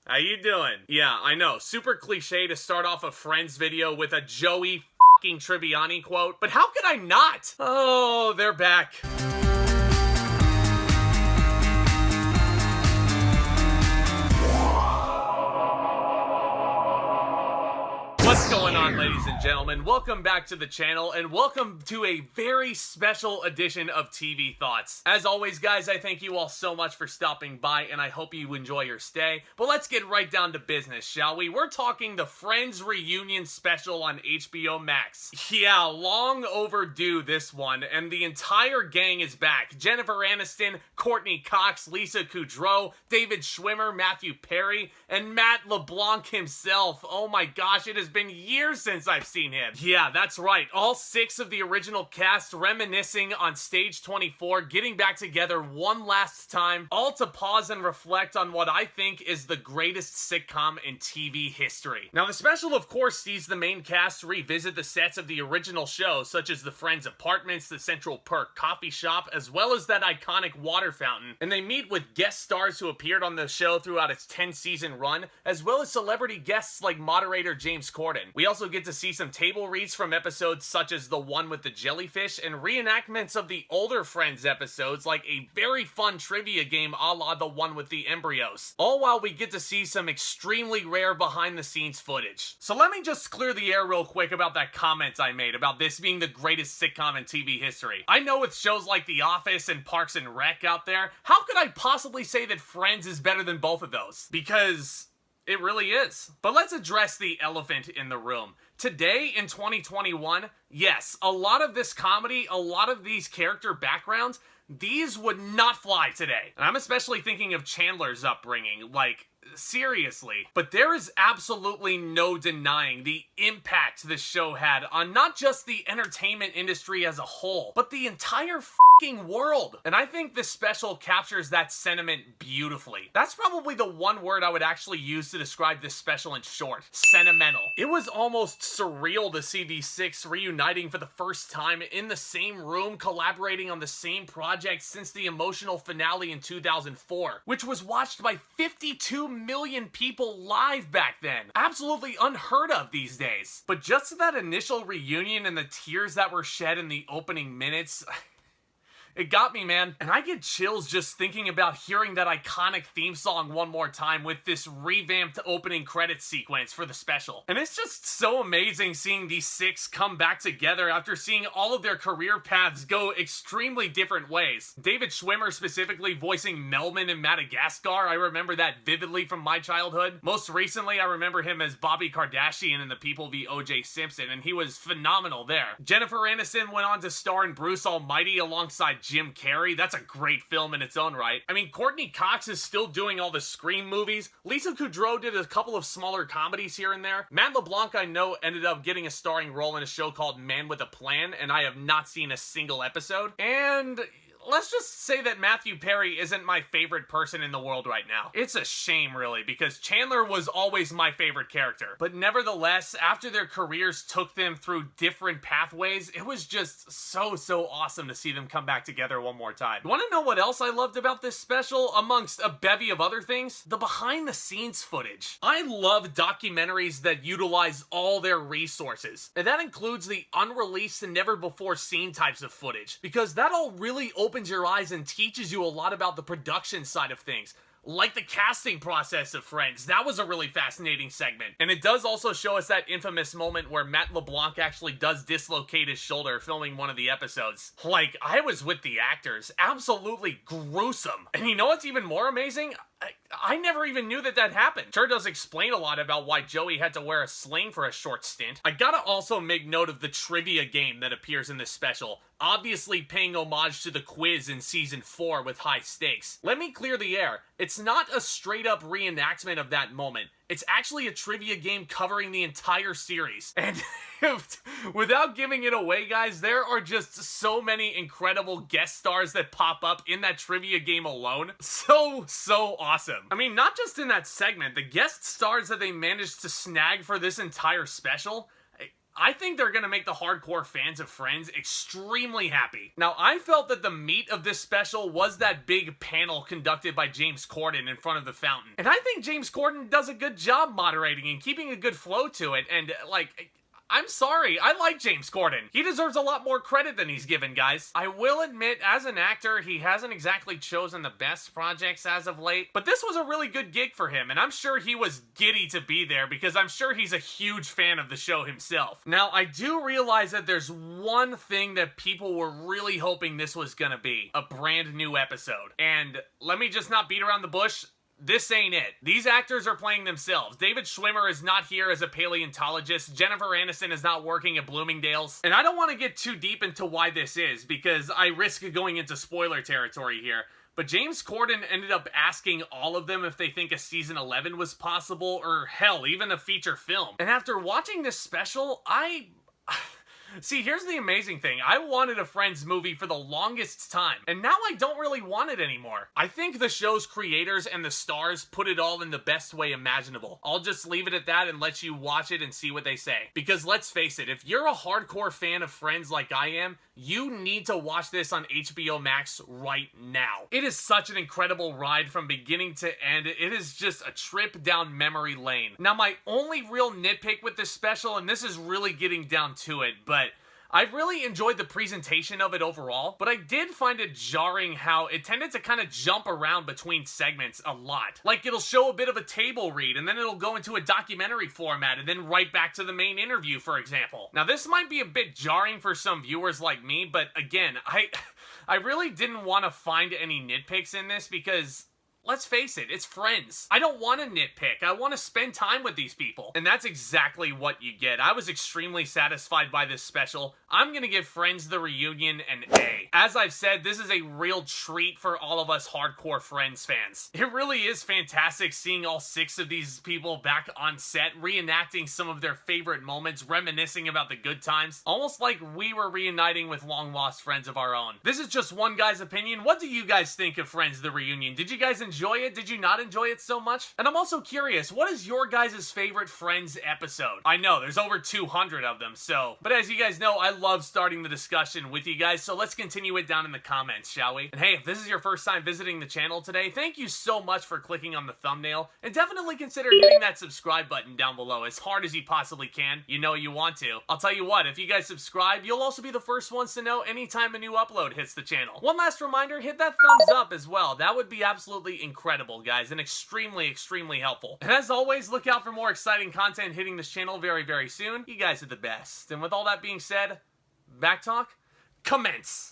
How you doing? Yeah, I know, super cliche to start off a Friends video with a Joey f***ing Tribbiani quote, but how could I not? Oh, they're back. What's going on, ladies and gentlemen? Welcome back to the channel, and welcome to a very special edition of TV Thoughts. As always, guys, I thank you all so much for stopping by, and I hope you enjoy your stay. But let's get right down to business, shall we? We're talking the Friends reunion special on HBO Max. Yeah, long overdue, this one, and the entire gang is back. Jennifer Aniston, Courteney Cox, Lisa Kudrow, David Schwimmer, Matthew Perry, and Matt LeBlanc himself. Oh my gosh, it has been years since I've seen him. Yeah, that's right. All 6 of the original cast reminiscing on Stage 24, getting back together one last time, all to pause and reflect on what I think is the greatest sitcom in TV history. Now, the special, of course, sees the main cast revisit the sets of the original show, such as the Friends apartments, the Central Perk coffee shop, as well as that iconic water fountain. And they meet with guest stars who appeared on the show throughout its 10-season run, as well as celebrity guests like moderator James Corden. We also get to see some table reads from episodes such as the one with the jellyfish and reenactments of the older Friends episodes, like a very fun trivia game a la the one with the embryos. All while we get to see some extremely rare behind the scenes footage. So let me just clear the air real quick about that comment I made about this being the greatest sitcom in TV history. I know with shows like The Office and Parks and Rec out there, how could I possibly say that Friends is better than both of those? Because it really is. But let's address the elephant in the room. Today, in 2021, yes, a lot of this comedy, a lot of these character backgrounds, these would not fly today. And I'm especially thinking of Chandler's upbringing, like, seriously. But there is absolutely no denying the impact this show had on not just the entertainment industry as a whole, but the entire f***ing world. And I think this special captures that sentiment beautifully. That's probably the one word I would actually use to describe this special in short. Sentimental. It was almost surreal to see these 6 reuniting for the first time in the same room, collaborating on the same project since the emotional finale in 2004, which was watched by 52 million people live back then. Absolutely unheard of these days. But just that initial reunion and the tears that were shed in the opening minutes, it got me, man. And I get chills just thinking about hearing that iconic theme song one more time with this revamped opening credits sequence for the special. And it's just so amazing seeing these 6 come back together after seeing all of their career paths go extremely different ways. David Schwimmer specifically voicing Melman in Madagascar. I remember that vividly from my childhood. Most recently, I remember him as Bobby Kardashian in The People v. O.J. Simpson, and he was phenomenal there. Jennifer Aniston went on to star in Bruce Almighty alongside Jim Carrey. That's a great film in its own right. I mean, Courteney Cox is still doing all the Scream movies. Lisa Kudrow did a couple of smaller comedies here and there. Matt LeBlanc, I know, ended up getting a starring role in a show called Man with a Plan, and I have not seen a single episode. And let's just say that Matthew Perry isn't my favorite person in the world right now. It's a shame, really, because Chandler was always my favorite character. But nevertheless, after their careers took them through different pathways, it was just so awesome to see them come back together one more time. You want to know what else I loved about this special, amongst a bevy of other things? The behind-the-scenes footage. I love documentaries that utilize all their resources, and that includes the unreleased and never-before-seen types of footage, because that all really opens your eyes and teaches you a lot about the production side of things. Like the casting process of Friends. That was a really fascinating segment. And it does also show us that infamous moment where Matt LeBlanc actually does dislocate his shoulder filming one of the episodes. Like, I was with the actors. Absolutely gruesome. And you know what's even more amazing? I never even knew that happened. Sure does explain a lot about why Joey had to wear a sling for a short stint. I gotta also make note of the trivia game that appears in this special, obviously paying homage to the quiz in season 4 with high stakes. Let me clear the air. It's not a straight up reenactment of that moment. It's actually a trivia game covering the entire series. And without giving it away, guys, there are just so many incredible guest stars that pop up in that trivia game alone. So awesome. I mean, not just in that segment, the guest stars that they managed to snag for this entire special, I think they're gonna make the hardcore fans of Friends extremely happy. Now, I felt that the meat of this special was that big panel conducted by James Corden in front of the fountain. And I think James Corden does a good job moderating and keeping a good flow to it, and, like, I'm sorry, I like James Corden. He deserves a lot more credit than he's given, guys. I will admit, as an actor, he hasn't exactly chosen the best projects as of late, but this was a really good gig for him, and I'm sure he was giddy to be there because I'm sure he's a huge fan of the show himself. Now, I do realize that there's one thing that people were really hoping this was gonna be, a brand new episode. And let me just not beat around the bush. This ain't it. These actors are playing themselves. David Schwimmer is not here as a paleontologist. Jennifer Aniston is not working at Bloomingdale's. And I don't want to get too deep into why this is, because I risk going into spoiler territory here. But James Corden ended up asking all of them if they think a season 11 was possible, or hell, even a feature film. And after watching this special, See, here's the amazing thing. I wanted a Friends movie for the longest time, and now I don't really want it anymore. I think the show's creators and the stars put it all in the best way imaginable. I'll just leave it at that and let you watch it and see what they say. Because let's face it, if you're a hardcore fan of Friends like I am, you need to watch this on HBO Max right now. It is such an incredible ride from beginning to end. It is just a trip down memory lane. Now, my only real nitpick with this special, and this is really getting down to it, but I really enjoyed the presentation of it overall, but I did find it jarring how it tended to kind of jump around between segments a lot. Like, it'll show a bit of a table read, and then it'll go into a documentary format, and then right back to the main interview, for example. Now, this might be a bit jarring for some viewers like me, but again, I really didn't want to find any nitpicks in this because, let's face it, it's Friends. I don't want to nitpick. I want to spend time with these people. And that's exactly what you get. I was extremely satisfied by this special. I'm gonna give Friends the Reunion an A. As I've said, this is a real treat for all of us hardcore Friends fans. It really is fantastic seeing all 6 of these people back on set, reenacting some of their favorite moments, reminiscing about the good times, almost like we were reuniting with long-lost friends of our own. This is just one guy's opinion. What do you guys think of Friends the Reunion? Did you guys enjoy it? Did you not enjoy it so much? And I'm also curious, what is your guys' favorite Friends episode? I know, there's over 200 of them, so. But as you guys know, I love starting the discussion with you guys, so let's continue it down in the comments, shall we? And hey, if this is your first time visiting the channel today, thank you so much for clicking on the thumbnail, and definitely consider hitting that subscribe button down below as hard as you possibly can. You know you want to. I'll tell you what, if you guys subscribe, you'll also be the first ones to know anytime a new upload hits the channel. One last reminder, hit that thumbs up as well. That would be absolutely incredible, guys, and extremely, extremely helpful. And as always, look out for more exciting content hitting this channel very, very soon. You guys are the best. And with all that being said, back talk, commence!